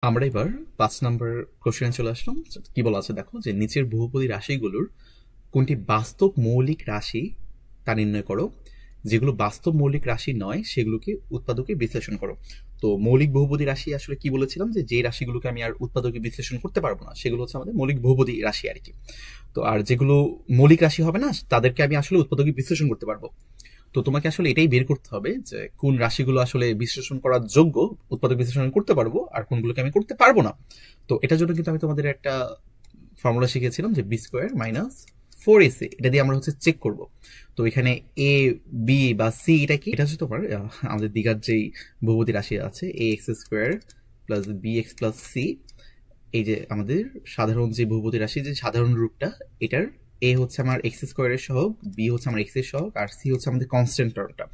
আমরা এবার 5 নম্বর কোশ্চেনে চলে আসলাম। কি বলা আছে দেখো, যে নিচের বহুপদী রাশিগুলোর কোনটি বাস্তব মৌলিক রাশি তা নির্ণয় করো, যেগুলো বাস্তব মৌলিক রাশি নয় সেগুলোকে উৎপাদকে বিশ্লেষণ করো। তো মৌলিক বহুপদী রাশি আসলে কি বলেছিলাম, যে রাশিগুলোকে আমি আর উৎপাদকে বিশ্লেষণ করতে পারবো না সেগুলো হচ্ছে আমাদের মৌলিক বহুপদী রাশি আর কি। তো আর যেগুলো মৌলিক রাশি হবে না তাদেরকে আমি আসলে উৎপাদকে বিশ্লেষণ করতে পারবো। তো তোমাকে আসলে এটাই বের করতে হবে যে কোন রাশিগুলো আসলে বিশ্লেষণ করার যোগ্য, উৎপাদক বিশ্লেষণ করতে পারবো, আর কোনগুলোকে আমি করতে পারবো না। তো এটার জন্য কিন্তু আমি তোমাদের একটা ফর্মুলা শিখেছিলাম, যে বি স্কোয়ার মাইনাস 4ac, এটা দিয়ে আমরা হচ্ছে চেক করব। তো এখানে এ বি বা সি এটা কি, এটা হচ্ছে তোমার আমাদের দিঘার যেই বহুপদী রাশি আছে a x square plus b x plus c, এই যে আমাদের সাধারণ যে বহুপদী রাশি যে সাধারণ রূপটা, এটার এ হচ্ছে আমার এক্স স্কোয়ারের সহগ, বি হচ্ছে আমার এক্স এর সহগ, আর সি হচ্ছে আমাদের কনস্ট্যান্ট টার্মটা।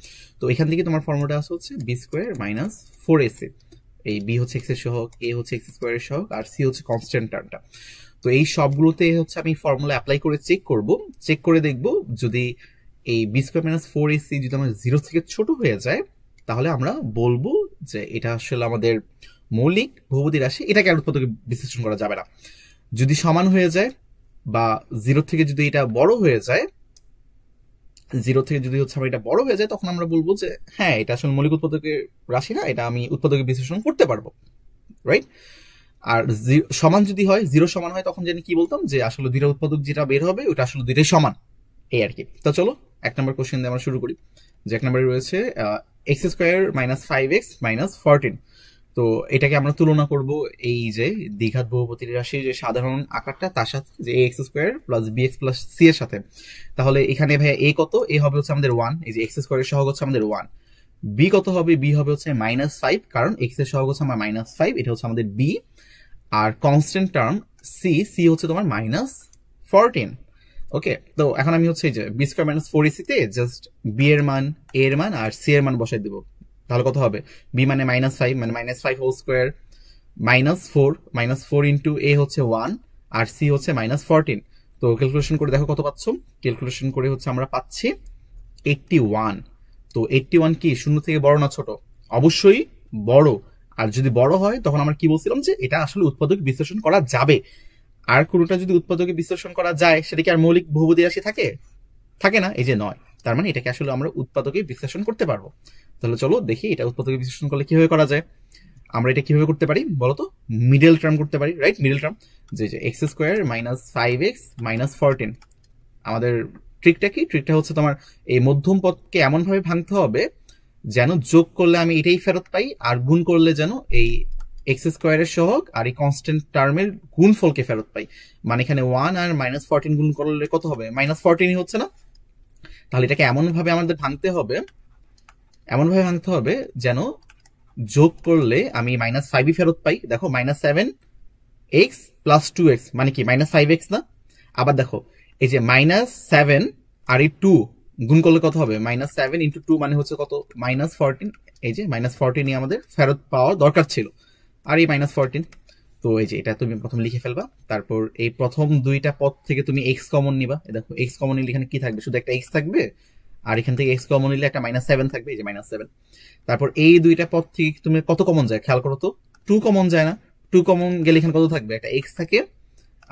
তো এখান থেকে তোমার ফর্মুলাটা আসে হচ্ছে বি স্কোয়ার মাইনাস 4ac। এই বি হচ্ছে এক্স এর সহগ, এ হচ্ছে এক্স স্কোয়ারের সহগ, আর সি হচ্ছে কনস্ট্যান্ট টার্মটা। তো এই সবগুলোতে হচ্ছে আমি ফর্মুলা অ্যাপ্লাই করে চেক করব, চেক করে দেখব যদি এই বি স্কোয়ার মাইনাস 4ac যদি আমার 0 থেকে ছোট হয়ে যায়, তাহলে আমরা বলবো যে এটা আসলে আমাদের মৌলিক বহুপদী রাশি, এটাকে আর উৎপাদকে বিশ্লেষণ করা যাবে না। যদি সমান হয়ে যায় বা 0 থেকে যদি এটা বড় হয়ে যায়, 0 থেকে যদি হচ্ছে আমার এটা বড় হয়ে যায়, তখন আমরা বলবো যে হ্যাঁ এটা আসলে মৌলিক উৎপাদকের রাশি না, এটা আমি উৎপাদকে বিশ্লেষণ করতে পারবো, রাইট। আর সমান যদি হয়, 0 সমান হয়, তখন জানি কি বলতাম যে আসলে দুইটা উৎপাদক যেটা বের হবে ওটা আসলে দুইটাই সমান, এই আর কি। তো চলো 1 নম্বর কোশ্চেন দিয়ে আমরা শুরু করি। যে 1 নম্বরে রয়েছে x square minus 5x minus 14। তো এটাকে আমরা তুলনা করব এই যে দ্বিঘাত বহুপদী রাশির যে সাধারণ আকারটা তার সাথে, যে a x square plus b x plus c এর সাথে। তাহলে এখানে ভাইয়া এ কত, এ হবে হচ্ছে আমাদের 1, এই যে এক্স স্কোয়ারের সহগ হচ্ছে আমাদের 1। বি কত হবে, বি হবে হচ্ছে -5, কারণ এক্স এর সহগ হচ্ছে আমার -5, এটা হচ্ছে আমাদের বি। আর কনস্ট্যান্ট টার্ম সি, সি হচ্ছে তোমার -14। ওকে, তো এখন আমি হচ্ছে এই যে বি স্কোয়ার মাইনাস 4ac তে জাস্ট বি এর মান, এ এর মান আর সি এর মান বসাই দেবো। তাহলে কত হবে, বি মানে -5 মানে -5 হোল স্কোয়ার, -4 ইন্টু এ হচ্ছে 1 আর সি হচ্ছে -14। তো ক্যালকুলেশন করে দেখো কত পাচ্ছ, ক্যালকুলেশন করে হচ্ছে আমরা পাচ্ছি 81। তো 81 কি শূন্য থেকে বড় না ছোট? অবশ্যই বড়। আর যদি বড় হয় তখন আমরা কি বলছিলাম, যে এটা আসলে উৎপাদক বিশ্লেষণ করা যাবে। আর কোনোটা যদি উৎপাদকে বিশ্লেষণ করা যায়, সেটা কি আর মৌলিক বহুপদী রাশি থাকে? থাকে না, এই যে নয়। তার মানে এটাকে আসলে আমরা উৎপাদকে বিশ্লেষণ করতে পারবো। তাহলে চলো দেখি এটা উৎপাদকে বিশ্লেষণ করলে কিভাবে করা যায়। আমরা এটা কিভাবে করতে পারি বলতো, মিডল টার্ম করতে পারি, রাইট। মিডল টার্ম যে x square minus 5x minus 14, আমাদের ট্রিকটা কি, ট্রিকটা হচ্ছে তোমার এই মধ্যম পদকে এমন ভাবে ভাঙতে হবে যেন যোগ করলে আমি এটাই ফেরত পাই, আর গুণ করলে যেন এই এক্স স্কোয়ারের সহগ আর এই কনস্ট্যান্ট টার্মের গুণফলকে ফেরত পাই। মানে এখানে 1 আর -14 গুণ করলে কত হবে, -14ই হচ্ছে না। তাহলে এটাকে এমন ভাবে আমাদের ভাঙতে হবে, এমন ভাবে ভাঙতে হবে যেন যোগ করলে আমি -5ই ফেরত পাই। দেখো -7x প্লাস 2x মানে কি -5x না। আবার দেখো এই যে -7 আর এই 2 গুণ করলে কত হবে, -7 ইন্টু 2 মানে হচ্ছে কত, -14। এই যে -14ই আমাদের ফেরত পাওয়ার দরকার ছিল, আর এই -14। তো এই যে এটা তুমি প্রথম লিখে ফেলবা, তারপর এই প্রথম দুইটা পদ থেকে তুমি এক্স কমন নিবা। দেখো এক্স কমন নিলে এখানে কি থাকবে, শুধু একটা এক্স থাকবে, আর এখান থেকে এক্স কমন নিলে একটা -7 থাকবে, এই যে -7। তারপর এই দুইটা পদ থেকে তুমি কত কমন যায় খেয়াল করো তো, 2 কমন যায় না। 2 কমন গেলে এখানে কত থাকবে, একটা এক্স থাকে,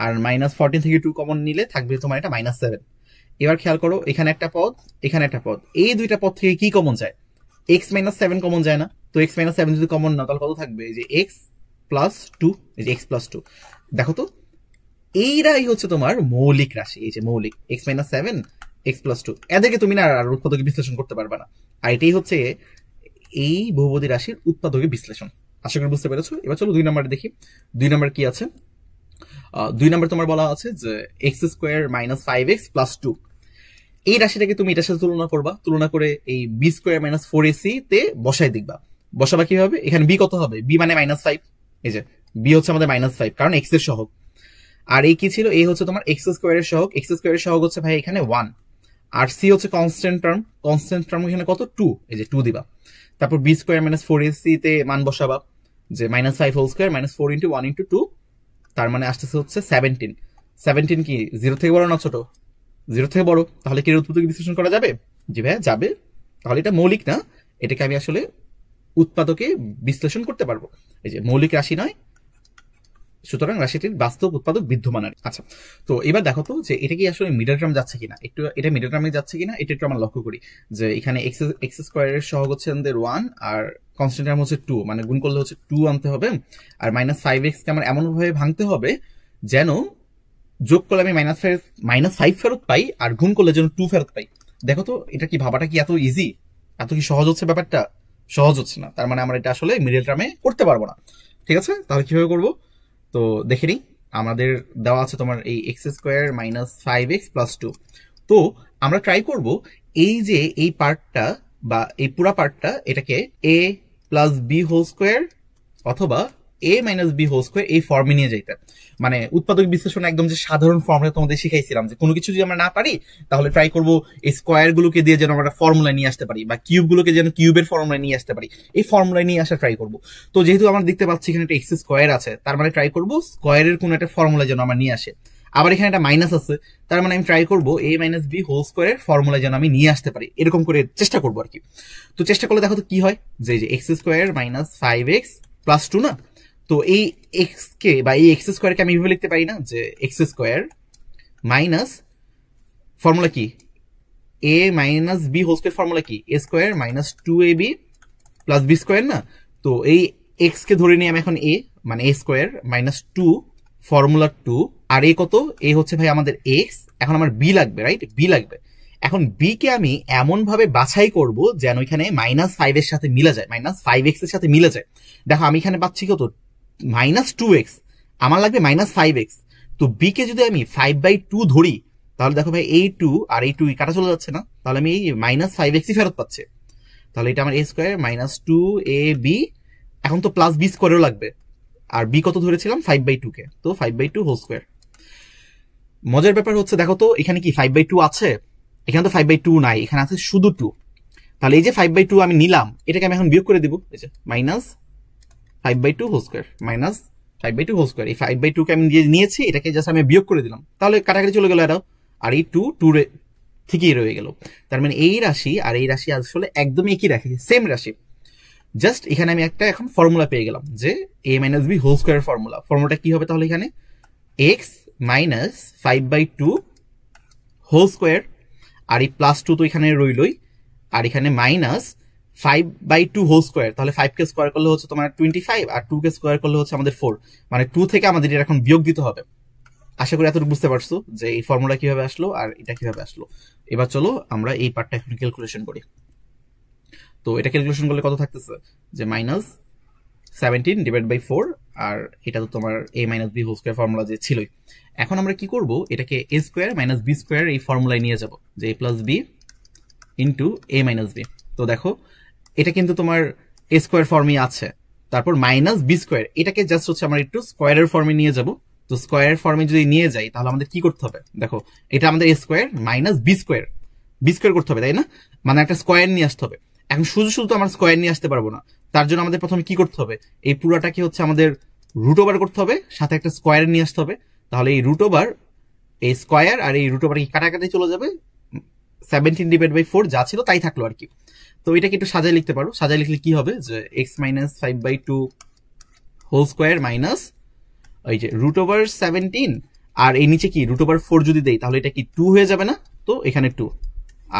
আর -14 থেকে 2 কমন নিলে থাকবে তোমার এটা -7। এবার খেয়াল করো এখানে একটা পদ, এখানে একটা পদ, এই দুইটা পদ থেকে কি কমন যায়, এক্স -7 কমন যায় না। তো এক্স -7 যদি কমন না, তাহলে কত থাকবে, এই যে এক্স প্লাস 2, এই যে এক্স প্লাস 2। দেখো তো এইরাই হচ্ছে তোমার মৌলিক রাশি, এই যে মৌলিক এক্স -7 এক্স প্লাস 2, এদেরকে তুমি না আর উৎপাদকে বিশ্লেষণ করতে পারবে না। আর এটাই হচ্ছে এই বহুপদী রাশির উৎপাদকে বিশ্লেষণ। আশা করি বুঝতে পেরেছো। এবার চলো 2 নম্বরে দেখি। 2 নম্বর কি আছে, 2 নম্বর তোমার বলা আছে যে x square minus 5x plus 2। এই রাশিটাকে তুমি এটার সাথে তুলনা করবা, তুলনা করে এই বি স্কোয়ার মাইনাস 4ac তে বসাই দেখবা। বসাবা কিভাবে, এখানে বি কত হবে, বি মানে -5, এই যে বি হচ্ছে আমাদের -5 কারণ এক্স এর সহগ। আর এই কি ছিল, এই হচ্ছে তোমার এক্স স্কোয়ারের সহগ, এক্স স্কোয়ারের সহগ হচ্ছে ভাই এখানে 1, আর সি হচ্ছে কনস্ট্যান্ট টার্ম, কনস্ট্যান্ট টার্ম এখানে কত 2, এই যে 2 দিবা। তারপর বি স্কোয়ার মাইনাস 4ac তে মান বসাবা, যে -5 হোল স্কোয়ার -4 ইন্টু 1 ইন্টু 2, তার মানে আসতেছে হচ্ছে 17। 17 কি 0 থেকে বড় না ছোট, 0 থেকে বড়। তাহলে কি উৎপাদকে বিশ্লেষণ করা যাবে? জি ভাইয়া যাবে। তাহলে এটা মৌলিক না, এটাকে আমি আসলে উৎপাদকে বিশ্লেষণ করতে পারবো। এই যে মৌলিক রাশি নয়, সুতরাং রাশিটির বাস্তব উৎপাদক বিদ্যমান আর। আচ্ছা, তো এবার দেখো তো যে এটা কি আসলে মিডল টার্ম যাচ্ছে কিনা, এটা মিডল টার্মে যাচ্ছে কিনা এটা একটু আমরা লক্ষ্য করি। যে এখানে এক্স স্কোয়ারের সহগ হচ্ছে আমাদের 1 আর কনস্ট্যান্ট টার্ম হচ্ছে 2, মানে গুণ করলে হচ্ছে 2 আনতে হবে। আর -5x কে আমার এমন ভাবে ভাঙতে হবে যেন যোগ করলে আমি -5 ফেরত পাই, আর গুণ করলে যেন 2 ফেরত পাই। দেখো তো এটা কি ভাবাটা কি এত ইজি, এত কি সহজ হচ্ছে? ব্যাপারটা সহজ হচ্ছে না, তার মানে আমরা এটা আসলে মিডল টার্মে করতে পারবো না। ঠিক আছে, তাহলে কিভাবে করবো? তো দেখে নিই, আমাদের দেওয়া আছে তোমার এই x² - 5x + 2। তো আমরা ট্রাই করব এই যে এই পার্টটা বা এই পুরা পার্টটা এটাকে a + b² অথবা a - b² এই ফর্মে নিয়ে যাইতে। মানে উৎপাদক বিশ্লেষণ একদম যে সাধারণ ফর্মে তোমাদের শিখাইছিলাম যে কোনো কিছু যদি আমরা না পারি তাহলে ট্রাই করব এই স্কোয়ার গুলোকে দিয়ে যেন আমরা ফর্মুলায় নিয়ে আসতে পারি, বা কিউব গুলোকে যেন কিউবের ফর্মুলায় নিয়ে আসতে পারি, এই ফর্মুলায় নিয়ে আসা ট্রাই করব। তো যেহেতু আমরা দেখতে পাচ্ছি এখানে একটা x² আছে, তার মানে ট্রাই করব স্কোয়ারের কোনো একটা ফর্মুলা যেন আমরা নিয়ে আসে। আবার এখানে একটা মাইনাস আছে, তার মানে আমি ট্রাই করবো a - b² এর ফর্মুলা যেন আমি নিয়ে আসতে পারি, এরকম করে চেষ্টা করবো আর কি। তো চেষ্টা করলে দেখো তো কি হয়, যে x² - 5x + 2 না, তো এই x কে বা এই x² কে আমি এভাবে লিখতে পারি না যে x² মাইনাস ফর্মুলা কি a - b² ফর্মুলা কি a² - 2ab + b² না। তো এই x কে ধরে নিয়ে আমি এখন a, মানে a² - 2 ফর্মুলা 2, আর a কত? a হচ্ছে ভাই আমাদের x, এখন আমার b লাগবে, রাইট? b লাগবে। এখন b কে আমি এমন ভাবে বাছাই করব যেন ওইখানে -5 এর সাথে মিলে যায়, -5x এর সাথে মিলে যায়। দেখো আমি এখানে পাচ্ছি কত? -2x, আমার লাগবে -5x। তো b কে যদি আমি 5/2 ধরি তাহলে দেখো ভাই এই 2 আর এই 2 কাটা চলে যাচ্ছে না, তাহলে আমি এই -5x ফেরত পাচ্ছি। তাহলে এটা আমার a² - 2ab, এখন তো +b² লাগবে, আর b কত ধরেছিলাম? 5/2 কে, তো 5/2²। মজার ব্যাপার হচ্ছে দেখো তো এখানে কি 5/2 আছে? এখানে তো 5/2 নাই, এখানে আছে শুধু 2। তাহলে এই যে 5/2 আমি নিলাম, এটাকে আমি এখন বিয়োগ করে দিব, এই যে -5/2² -5/2²। এই 5/2 কে আমি নিয়েছি, এটাকে জাস্ট আমি বিয়োগ করে দিলাম, তাহলে কাটাকাটি চলে গেল এটাও, আর এই 2 ঠিকই রয়ে গেল। তার মানে এই রাশি আর এই রাশি আসলে একদমই একই রাশি, সেম রাশি। জাস্ট এখানে আমি একটা এখন ফর্মুলা পেয়ে গেলাম যে a - b² ফর্মুলা। ফর্মুলাটা কি হবে তাহলে? এখানে x - 5/2² আর এই +2 তো এখানে রইলই, আর এখানে -5/2², তাহলে 5 কে স্কোয়ার করলে হচ্ছে তোমার 25, আর 2 কে স্কোয়ার করলে হচ্ছে আমাদের 4, মানে 2 থেকে আমাদের এটা এখন বিয়োগ দিতে হবে। আশা করি এতটুকু বুঝতে পারছো যে এই ফর্মুলা কিভাবে আসলো আর এটা কিভাবে আসলো। এবার চলো আমরা এই পার্টটা এখন ক্যালকুলেশন করি। তো এটা ক্যালকুলেশন করলে কত থাকতেছে? যে -17/4, আর এটা তো তোমার a - b² ফর্মুলা যে ছিলই। এখন আমরা কি করব, এটাকে a² - b² এই ফর্মুলায় নিয়ে যাব, যে a + b * a - b। তো দেখো এটা কিন্তু তোমার a² ফর্মে আছে, তারপর -b², এটাকে জাস্ট হচ্ছে আমরা একটু স্কোয়ারের ফর্মে নিয়ে যাব। তো স্কোয়ারের ফর্মে যদি নিয়ে যাই তাহলে আমাদের কি করতে হবে? দেখো এটা আমাদের a² - b² করতে হবে, তাই না? মানে একটা স্কোয়ার নিয়ে আসতে হবে। এখন শুধু শুধু তো আমরা স্কোয়ার নিয়ে আসতে পারবো না, তার জন্য আমাদের প্রথমে কি করতে হবে? এই পুরাটাকে হচ্ছে আমাদের √ওভার করতে হবে, সাথে একটা স্কোয়ার নিয়ে আসতে হবে। তাহলে এই √ওভার, এই স্কোয়ার আর এই √ওভার কি কাটাকাটি চলে যাবে, 17/4 যা ছিল তাই থাকলো আর কি। তো এটাকে একটু সাজায় লিখতে পারো, সাজায় লিখলে কি হবে যে x - 5/2² মাইনাস ওই যে √17, আর এই নিচে কি √4 যদি দেই তাহলে এটা কি 2 হয়ে যাবে না? তো এখানে 2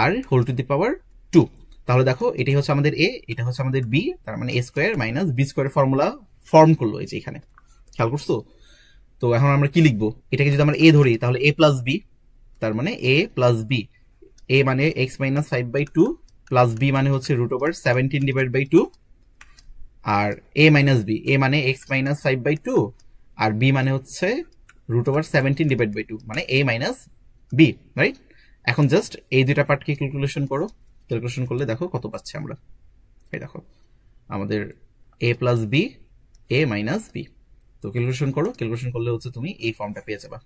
আর ⁻², তাহলে দেখো এটাই হচ্ছে আমাদের a, এটা হচ্ছে আমাদের b, তার মানে a² - b² ফর্মুলা ফর্ম করলো এই যে এখানে, খেয়াল করছো? তো এখন আমরা কি লিখবো? এটাকে যদি আমরা a ধরি তাহলে a + b, তার মানে a + b, a মানে x - 5/2 প্লাস b মানে হচ্ছে √17/2, আর a - b, a মানে x - 5/2 আর b মানে হচ্ছে √17/2, মানে a - b, রাইট? এখন জাস্ট এই দুটা পার্টকে ক্যালকুলেশন করো, ক্যালকুলেশন করলে দেখো কত পাচ্ছি আমরা। এই দেখো আমাদের a + b, a - b। তো ক্যালকুলেশন করো, ক্যালকুলেশন করলে হচ্ছে তুমি এই ফর্মটা পেয়ে যাবা।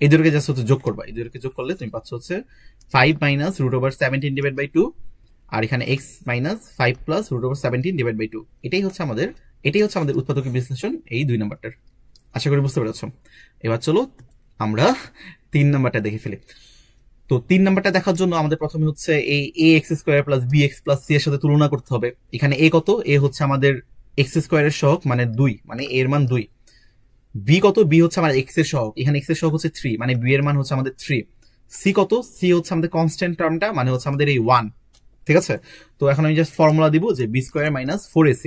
এই দুটোকে জাস্ট হচ্ছে যোগ করবা, এই দুটোকে যোগ করলে তুমি পাচ্ছ হচ্ছে 5 - √17/2, আর এখানে x - 5 + √17/2। এটাই হচ্ছে আমাদের উৎপাদকের বিশ্লেষণ এই 2 নাম্বারটার। আশা করি বুঝতে পেরেছ। এবার চলো আমরা 3 নাম্বারটা দেখে ফেলি। তো 3 নাম্বারটা দেখার জন্য আমাদের প্রথমে হচ্ছে এই ax² + bx + c এর সাথে তুলনা করতে হবে। এখানে a কত? a হচ্ছে আমাদের x² এর সহগ, মানে 2, মানে a এর মান 2। বি কত, বি হচ্ছে আমার এক্স এর সহগ, এখানে এক্স এর সহগ হচ্ছে 3, মানে বি এর মান হচ্ছে আমাদের 3। সি কত, সি হচ্ছে আমাদের কনস্ট্যান্ট টার্মটা, মানে হচ্ছে আমাদের এই 1, ঠিক আছে। তো এখন আমি জাস্ট ফর্মুলা দিব যে বি স্কোয়ার মাইনাস 4ac,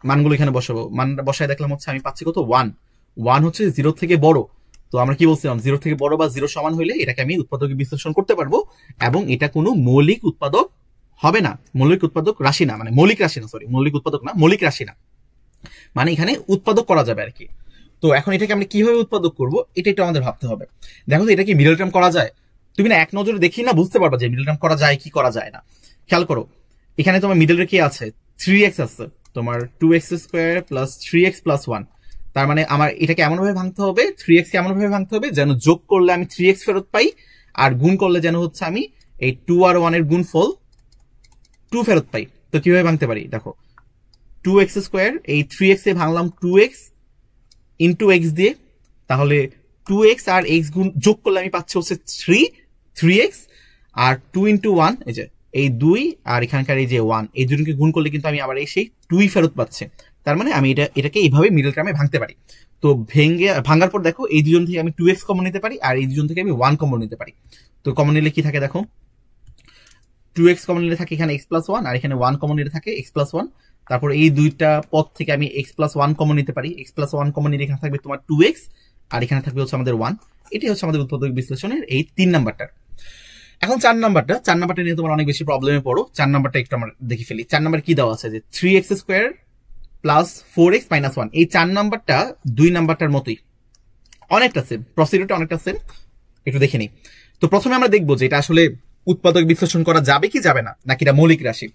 মানগুলো এখানে বসাবো, মান বসায় দেখলাম হচ্ছে আমি পাচ্ছি কত 1, 1 হচ্ছে 0 থেকে বড়। তো আমরা কি বলছিলাম, 0 থেকে বড় বা 0 সমান হইলে এটাকে আমি উৎপাদকে বিশ্লেষণ করতে পারবো, এবং এটা কোনো মৌলিক উৎপাদক হবে না, মৌলিক উৎপাদক রাশি না, মানে মৌলিক রাশি না, সরি মৌলিক উৎপাদক না, মৌলিক রাশি না, মানে এখানে উৎপাদক করা যাবে আর কি। তো এখন এটাকে আমরা কিভাবে উৎপাদক করবো এটা একটু আমাদের ভাবতে হবে। দেখো তো এটা কি মিডল টার্ম করা যায়? তুমি না এক নজরে দেখি না বুঝতে পারবা যে মিডল টার্ম করা যায় কি করা যায় না। খেয়াল করো, এখানে তোমার মিডল কি আছে, 3x আছে, তোমার 2x square plus 3x plus 1। তার মানে আমার এটাকে এমন ভাবে ভাঙতে হবে, 3x কে এমন ভাবে ভাঙতে হবে যেন যোগ করলে আমি 3x ফেরত পাই, আর গুণ করলে যেন হচ্ছে আমি এই 2 আর 1 এর গুণফল 2 ফেরত পাই। তো কিভাবে ভাঙতে পারি দেখো, 2x স্কোয়ার, এই 3x এ ভাঙলাম 2x ইন্টু x দিয়ে, তাহলে 2x আর x গুণ যোগ করলে আমি পাচ্ছি হচ্ছে 3x, আর 2 ইন্টু 1 এই যে এই 2 আর এখানকার এই যে 1, এই দুটোকে গুণ করলে কিন্তু আমি আবার এই সেই 2 ফেরত পাচ্ছি। তার মানে আমি এটাকে এইভাবে মিডল টার্মে ভাঙতে পারি। তো ভাঙার পর দেখো এই দুজন থেকে আমি 2x কমন নিতে পারি, আর এই দুজন থেকে আমি 1 কমন নিতে পারি। তো কমন নিলে কি থাকে দেখো, 2x কমন নিলে থাকে এখানে x প্লাস 1, আর এখানে 1 কমন নিলে থাকে x প্লাস 1। তারপর এই দুইটা পদ থেকে আমি x প্লাস 1 কমন নিতে পারি, x প্লাস 1 কমন নিলে এখানে থাকবে তোমার 2x, আর এখানে থাকবে হচ্ছে আমাদের 1। এটাই হচ্ছে আমাদের উৎপাদক বিশ্লেষণের এই 3 নাম্বারটা। এখন 4 নাম্বারটা নিয়ে তোমার অনেক বেশি প্রবলেমে পড়ো। 4 নাম্বারটা একটু আমরা দেখে ফেলি। 4 নাম্বার কি দেওয়া আছে যে 3x square plus 4x minus 1। এই 4 নাম্বারটা 2 নাম্বারটার মতোই, অনেকটা সেম, প্রসিডিউরটা অনেকটা সেম, একটু দেখে নিই। তো প্রথমে আমরা দেখবো যে এটা আসলে উৎপাদক বিশ্লেষণ করা যাবে কি যাবে না, নাকি এটা মৌলিক রাশি।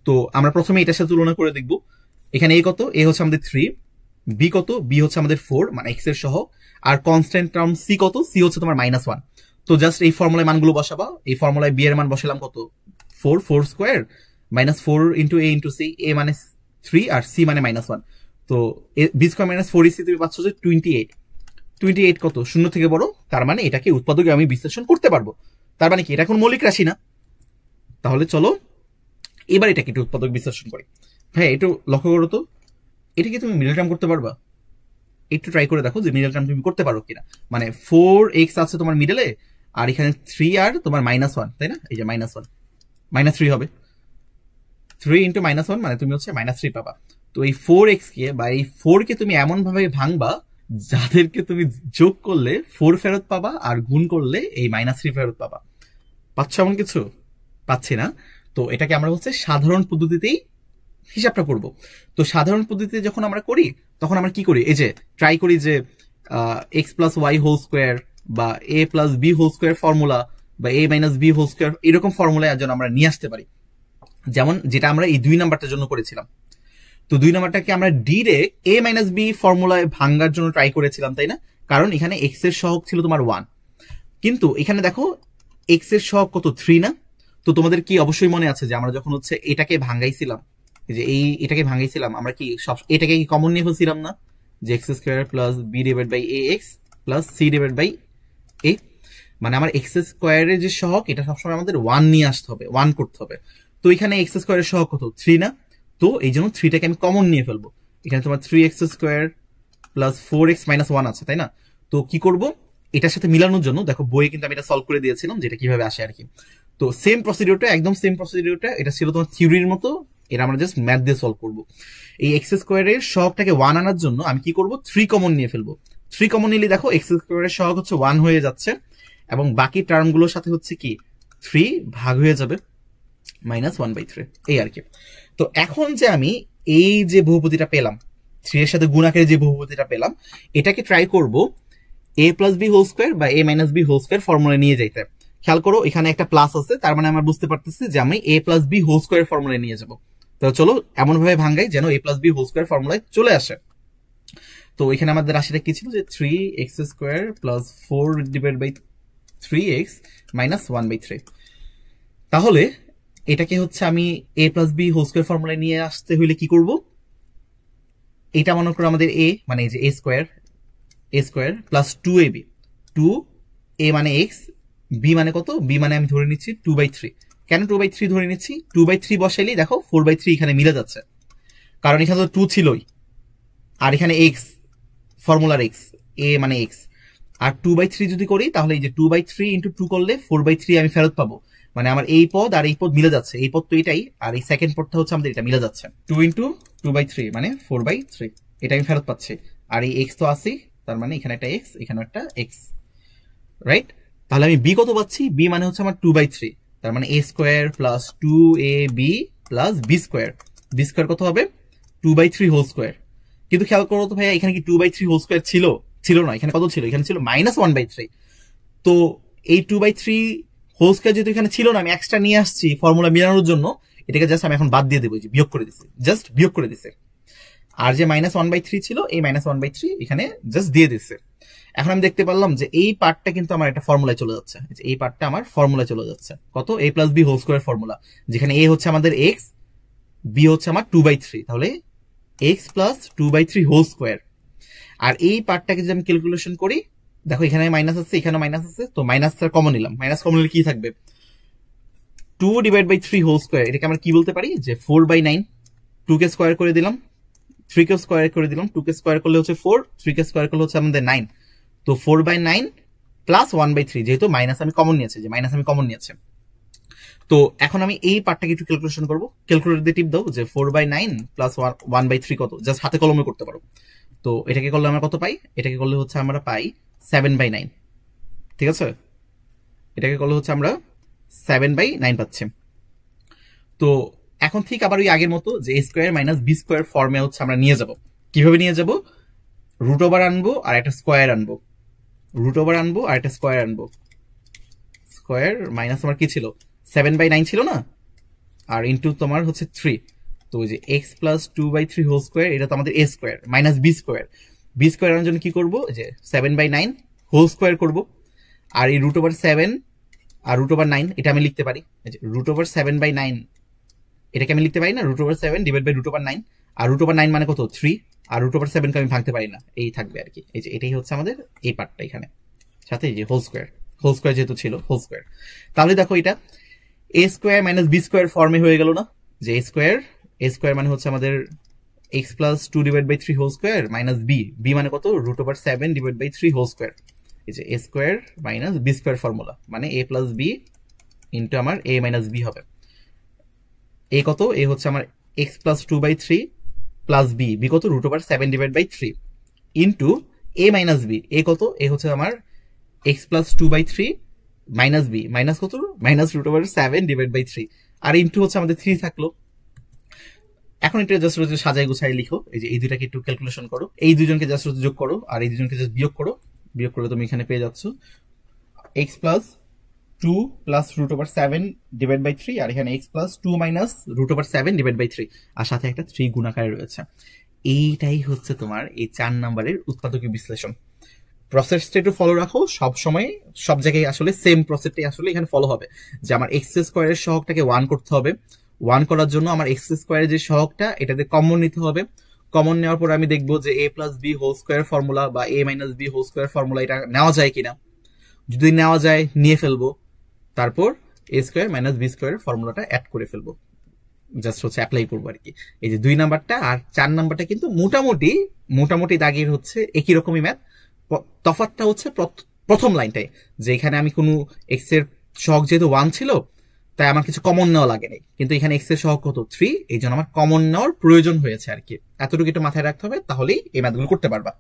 তো আমরা প্রথমে এটার সাথে তুলনা করে দেখবো। এখানে a কত, a হচ্ছে আমাদের 3, b কত, b হচ্ছে আমাদের 4, মানে x এর সহ, আর কনস্ট্যান্ট টার্ম c কত, c হচ্ছে তোমার -1। তো জাস্ট এই ফর্মুলায় মানগুলো বসাবা। এই ফর্মুলায় b এর মান বসালাম কত, 4 square minus 4 into a into c, a মানে 3 আর c মানে -1। তো b স্কোয়ার মাইনাস 4ac তুমি পাচ্ছ যে 28 কত, 0 থেকে বড়, তার মানে এটাকে উৎপাদকে আমি বিশ্লেষণ করতে পারবো। তার মানে কি এটা কোন মৌলিক রাশি না। তাহলে চলো এবার এটাকে একটু উৎপাদক বিশ্লেষণ করি। ভাই একটু লক্ষ্য করো তো, এটা কি তুমি মিডল টার্ম করতে পারবা? একটু ট্রাই করে দেখো যে মিডল টার্ম তুমি করতে পারো কিনা। মানে 4x আছে তোমার মিডলে, আর এখানে 3 আর তোমার -1, তাই না? এই যে -1 -3 হবে, 3 ইন্টু -1 মানে তুমি হচ্ছে -3 পাবা। তো এই 4x কে বা এই 4 কে তুমি এমন ভাবে ভাঙবা যাদেরকে তুমি যোগ করলে 4 ফেরত পাবা, আর গুণ করলে এই -3 ফেরত পাবা। পাচ্ছ এমন কিছু? পাচ্ছি না। তো এটাকে আমরা হচ্ছে সাধারণ পদ্ধতিতেই হিসাবটা করব। তো সাধারণ পদ্ধতিতে যখন আমরা করি তখন আমরা কি করি, এই যে ট্রাই করি যে x plus Y whole square বা a plus B whole square formula বা a minus B whole square, এরকম ফর্মুলা যেন আমরা নিয়ে আসতে পারি, যেমন যেটা আমরা এই 2 নাম্বারটার জন্য করেছিলাম। তো 2 নাম্বারটাকে আমরা ডিরেক্ট a মাইনাস বি ফর্মুলায় ভাঙার জন্য ট্রাই করেছিলাম, তাই না? কারণ এখানে x এর সহগ ছিল তোমার 1, কিন্তু এখানে দেখো x এর সহগ কত, 3 না? তো তোমাদের কি অবশ্যই মনে আছে যে আমরা যখন হচ্ছে এটাকে ভাঙাইছিলাম, যে এটাকে ভাঙাইছিলাম আমরা কি সব এটাকে কি কমন নিয়ে ফেলছিলাম না, যে x square plus B divide by ax plus c divide by a, মানে আমার x স্কোয়ারের যে সহগ এটা সবসময় আমাদের 1 নিয়ে আসতে হবে, 1 করতে হবে। তো এখানে x স্কোয়ারের সহগ কত, 3 না? তো এই জন্য 3টাকে আমি কমন নিয়ে ফেলবো। এখানে তোমার 3x square plus 4x minus 1 আছে, তাই না? তো কি করব, এটার সাথে মিলানোর জন্য দেখো বইয়ে কিন্তু আমি এটা সলভ করে দিয়েছিলাম যেটা কিভাবে আসে আর কি। তো সেম প্রসিডিউরটা, একদম সেম প্রসিডিউরটা, এটা ছিল তোমার থিওরির মতো, এটা আমরা জাস্ট ম্যাথ দিয়ে সলভ করব। এই x স্কোয়ারের সহগটাকে 1 আনার জন্য আমি কি করব, 3 কমন নিয়ে ফেলবো। 3 কমন নিলে দেখো x স্কোয়ারের সহগ হচ্ছে 1 হয়ে যাচ্ছে, এবং বাকি টার্মগুলোর সাথে হচ্ছে কি 3 ভাগ হয়ে যাবে -1/3, এই আর কি। তো এখন যে আমি এই যে বহুপদীটা পেলাম, 3 এর সাথে গুণ আকারে যে বহুপদীটা পেলাম, এটাকে ট্রাই করব a plus B whole square বা a minus B whole square formula নিয়ে যাইতে। খেয়াল করো এখানে একটা প্লাস আছে, তার মানে আমরা বুঝতে পারতেছি যে আমি a plus B whole square ফর্মুলায় নিয়ে যাব। তো চলো এমন ভাবে ভাঙাই যেন a plus B whole square ফর্মুলায় চলে আসে। তো এখানে আমাদের রাশিটা কি ছিল, যে 3x square plus 4 divide by 3x minus 1/3। তাহলে এটাকে হচ্ছে আমি a plus B whole square ফর্মুলায় নিয়ে আসতে হইলে কি করব, এটা মনে করো আমাদের a, মানে এই যে a square plus 2ab, 2a মানে x, b মানে কত, b মানে আমি ধরে নিচ্ছি 2/3। কেন 2/3 ধরে নিচ্ছি, 2/3 বসাইলেই দেখো 4/3 এখানে মিলে যাচ্ছে, কারণ এখানে তো 2 ছিলই, আর এখানে x ফর্মুলার এক্স, এ মানে এক্স। আর 2/3 যদি করি তাহলে এই যে 2/3 ইন্টু 2 করলে 4/3 আমি ফেরত পাবো, মানে আমার এই পদ আর এই পদ মিলে যাচ্ছে, এই পদ তো এটাই, আর এই সেকেন্ড পদটা হচ্ছে আমাদের এটা মিলে যাচ্ছে। 2 ইন্টু 2/3 মানে 4/3, এটা আমি ফেরত পাচ্ছি। আর এই এক্স তো আসি, তার মানে এখানে একটা এক্স, এখানে একটা এক্স, রাইট? তাহলে আমি বি কত পাচ্ছি? বি মানে হচ্ছে আমার 2/3, তার মানে a square plus 2ab plus B square. B square কত হবে? 2/3 হোল স্কোয়ার। কিন্তু খেয়াল করো তো ভাইয়া, এখানে কি 2/3 হোল স্কোয়ার ছিল? ছিল না, এখানে কত ছিল? এখানে ছিল -1/3। তো এই 2/3 হোল স্কোয়ার যেহেতু এখানে ছিল না, আমি এক্সট্রা নিয়ে আসছি ফর্মুলা মিলানোর জন্য, এটাকে জাস্ট আমি এখন বাদ দিয়ে দেবো, যে বিয়োগ করে দিচ্ছি, জাস্ট বিয়োগ করে দিচ্ছে। আর যে -1/3 ছিল, এই -1/3 এখানে জাস্ট দিয়ে দিচ্ছে। এখন আমি দেখতে পারলাম যে এই পার্টটা কিন্তু আমার একটা ফর্মুলায় চলে যাচ্ছে, এই পার্টটা আমার ফর্মুলায় চলে যাচ্ছে। কত? a plus B whole square formula, যেখানে a হচ্ছে আমাদের এক্স, বি হচ্ছে আমার 2/3, তাহলে এক্স প্লাস 2/3 হোল স্কোয়ার। আর এই পার্টটাকে যদি আমি ক্যালকুলেশন করি, দেখো এখানে মাইনাস আছে, এখানে মাইনাস আছে, তো মাইনাস কমন নিলাম। মাইনাস কমন নিলে কি থাকবে? 2/3 হোল স্কোয়ার, এটাকে আমরা কি বলতে পারি? যে 4/9। 2 কে স্কোয়ার করে দিলাম, 3 কে স্কোয়ার করে দিলাম, 2 কে স্কোয়ার করলে হচ্ছে 4, 3 কে স্কোয়ার করলে হচ্ছে আমাদের 9। তো 4/9 প্লাস 1/3, যেহেতু মাইনাস আমি কমন নিয়েছি, যে মাইনাস আমি কমন নিয়েছি। তো এখন আমি এই পার্টটাকে একটু ক্যালকুলেশন করবো। ক্যালকুলেটর দিয়ে টিপ দাও, যে 4/9 প্লাস 1/3 কত? জাস্ট হাতে কলমে করতে পারো। তো এটাকে করলে আমরা কত পাই? এটাকে করলে হচ্ছে আমরা পাই 7/9, ঠিক আছে? এটাকে করলে হচ্ছে আমরা 7/9 পাচ্ছি। তো এখন ঠিক আবার ওই আগের মতো, যে a square minus B square ফর্মে হচ্ছে আমরা নিয়ে যাব। কিভাবে নিয়ে যাব? রুট ওভার আনবো আর একটা স্কোয়ার আনবো, রুট ওভার আনবো আর একটা স্কোয়ার আনবো। স্কোয়ার মাইনাস তোমার কি ছিল? 7/9 ছিল না, আর ইন্টু তোমার হচ্ছে 3। তো ওই যে এক্স প্লাস 2/3 হোল স্কোয়ার, এটা তো আমাদের a square minus B square. B square আনার জন্য কি করবো? যে 7/9 হোল স্কোয়ার করবো, আর এই রুট ওভার 7 আর রুট ওভার 9 এটা আমি লিখতে পারি। রুট ওভার 7/9 এটাকে আমি লিখতে পারি না, root over 7 divide by root over 9। আর রুট ওভার 9 মানে কত? 3। আর রুট ওভার 7 কে আমি ভাঙতে পারি না, এই থাকবে আর কি। এই যে এটাই হচ্ছে আমাদের এই পার্টটা এখানে, সাথে এই যে হোল স্কোয়ার, হোল স্কোয়ার যেহেতু ছিল, হোল স্কোয়ার। তাহলে দেখো এটা a square minus B square ফর্মে হয়ে গেল না? যে a স্কোয়ার মানে হচ্ছে আমাদের x plus 2/3 whole square minus B মানে কত? Root over 7/3 whole square. এই যে a square minus B square formula, মানে a প্লাস বি ইন্টু আমার a মাইনাস বি হবে। এ কত? এ হচ্ছে আমার এক্স প্লাস 2/3 প্লাস বি কত? Root over 7/3 into A minus B. A কত? এ হচ্ছে আমার X plus 2/3 minus B, minus কত? মাইনাস রুট ওভার 7/3, আর ইন্টু হচ্ছে আমাদের 3 থাকলো। এখন এটা জাস্ট সাজাই গুছাই লিখো। এই যে এই দুইটাকে একটু ক্যালকুলেশন করো, এই দুজনকে জাস্ট যোগ করো, আর এই দুজনকে জাস্ট বিয়োগ করো। বিয়োগ করলে তুমি এখানে পেয়ে যাচ্ছ X plus 2 plus root over 7/3, আর এখানে X plus 2 minus root over 7/3, আর সাথে একটা 3 গুণাকারে রয়েছে। এইটাই হচ্ছে তোমার এই 4 নাম্বারের উৎপাদকীয় বিশ্লেষণ। প্রসেসটা একটু ফলো রাখো, সব সময় সব জায়গায় আসলে সেম প্রসেসটাই আসলে এখানে ফলো হবে। যে আমার এক্স স্কোয়ারের সহগটাকে 1 করতে হবে, 1 করার জন্য আমার এক্স স্কোয়ারের যে সহগটা এটাতে কমন নিতে হবে। কমন নেওয়ার পর আমি দেখবো যে a plus B whole square formula বা a minus B whole square formula এটা নেওয়া যায় কিনা। যদি নেওয়া যায় নিয়ে ফেলবো, তারপর a square minus B square ফর্মুলাটা অ্যাড করে ফেলবো, জাস্ট হচ্ছে অ্যাপ্লাই করবো আর কি। এই যে 2 নাম্বারটা আর 4 নাম্বারটা কিন্তু মোটামুটি দাগের হচ্ছে একই রকমই ম্যাথ। তফাৎটা হচ্ছে প্রথম লাইনটাই, যে এখানে আমি কোনো এক্স এর সহগ যেহেতু 1 ছিল, তাই আমার কিছু কমন নেওয়া লাগে নাই, কিন্তু এখানে এক্স এর সহগ কত? 3, এই জন্য আমার কমন নেওয়ার প্রয়োজন হয়েছে আর কি। এতটুকু একটু মাথায় রাখতে হবে, তাহলেই এই ম্যাথগুলো করতে পারবা।